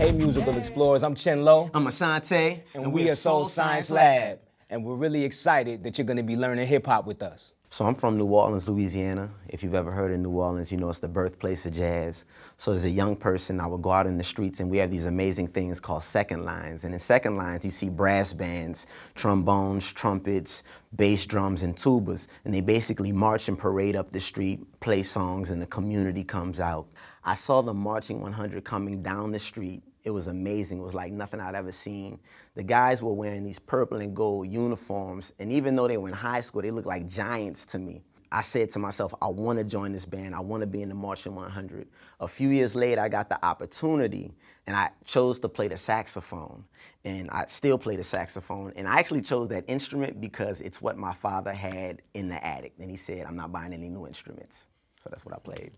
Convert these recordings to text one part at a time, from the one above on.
Hey Musical Explorers, I'm Chen Lo. I'm Asanté. And we are Soul Science Lab. And we're really excited that you're gonna be learning hip hop with us. So I'm from New Orleans, Louisiana. If you've ever heard of New Orleans, you know it's the birthplace of jazz. So as a young person, I would go out in the streets and we have these amazing things called second lines. And in second lines, you see brass bands, trombones, trumpets, bass drums, and tubas. And they basically march and parade up the street, play songs, and the community comes out. I saw the Marching 100 coming down the street. It was amazing. It was like nothing I'd ever seen. The guys were wearing these purple and gold uniforms, and even though they were in high school, they looked like giants to me. I said to myself, I want to join this band. I want to be in the Marching 100. A few years later, I got the opportunity, and I chose to play the saxophone. And I still play the saxophone. And I actually chose that instrument because it's what my father had in the attic. And he said, I'm not buying any new instruments. So that's what I played.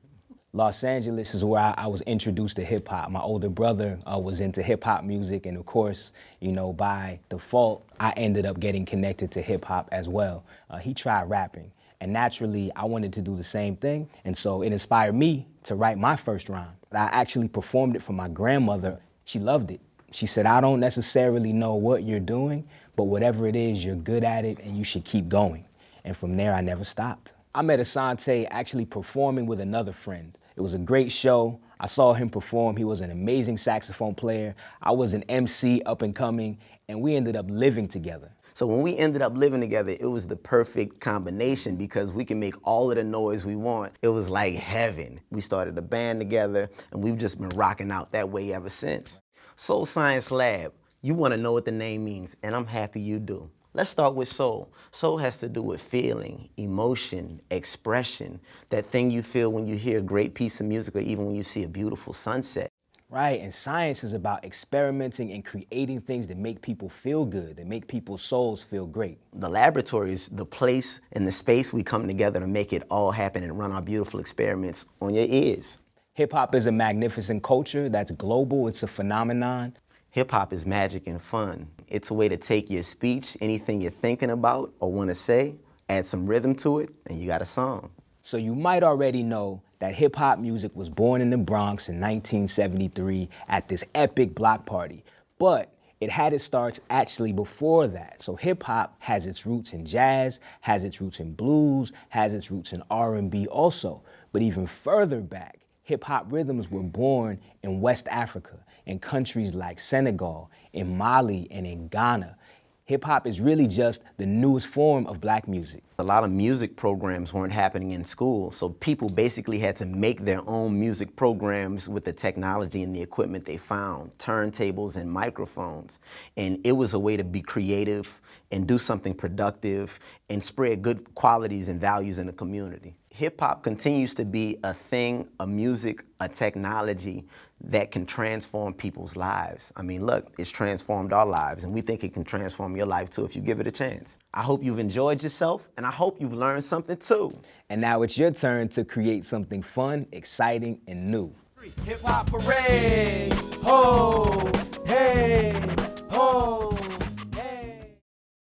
Los Angeles is where I was introduced to hip hop. My older brother was into hip hop music, and of course, you know, by default, I ended up getting connected to hip hop as well. He tried rapping, and naturally, I wanted to do the same thing, and so it inspired me to write my first rhyme. I actually performed it for my grandmother. She loved it. She said, I don't necessarily know what you're doing, but whatever it is, you're good at it, and you should keep going. And from there, I never stopped. I met Asanté actually performing with another friend. It was a great show. I saw him perform. He was an amazing saxophone player. I was an MC up and coming, and we ended up living together. So when we ended up living together, it was the perfect combination because we can make all of the noise we want. It was like heaven. We started a band together, and we've just been rocking out that way ever since. Soul Science Lab, you want to know what the name means, and I'm happy you do. Let's start with soul. Soul has to do with feeling, emotion, expression, that thing you feel when you hear a great piece of music or even when you see a beautiful sunset. Right, and science is about experimenting and creating things that make people feel good, that make people's souls feel great. The laboratory is the place and the space we come together to make it all happen and run our beautiful experiments on your ears. Hip-hop is a magnificent culture that's global. It's a phenomenon. Hip-hop is magic and fun. It's a way to take your speech, anything you're thinking about or want to say, add some rhythm to it, and you got a song. So you might already know that hip-hop music was born in the Bronx in 1973 at this epic block party. But it had its starts actually before that. So hip-hop has its roots in jazz, has its roots in blues, has its roots in R&B also. But even further back, hip-hop rhythms were born in West Africa, in countries like Senegal, in Mali, and in Ghana. Hip-hop is really just the newest form of black music. A lot of music programs weren't happening in school, so people basically had to make their own music programs with the technology and the equipment they found, turntables and microphones. And it was a way to be creative and do something productive and spread good qualities and values in the community. Hip-hop continues to be a thing, a music, a technology that can transform people's lives. I mean, look, it's transformed our lives, and we think it can transform your life too if you give it a chance. I hope you've enjoyed yourself, and I hope you've learned something too. And now it's your turn to create something fun, exciting, and new. Hip-hop parade, ho, hey.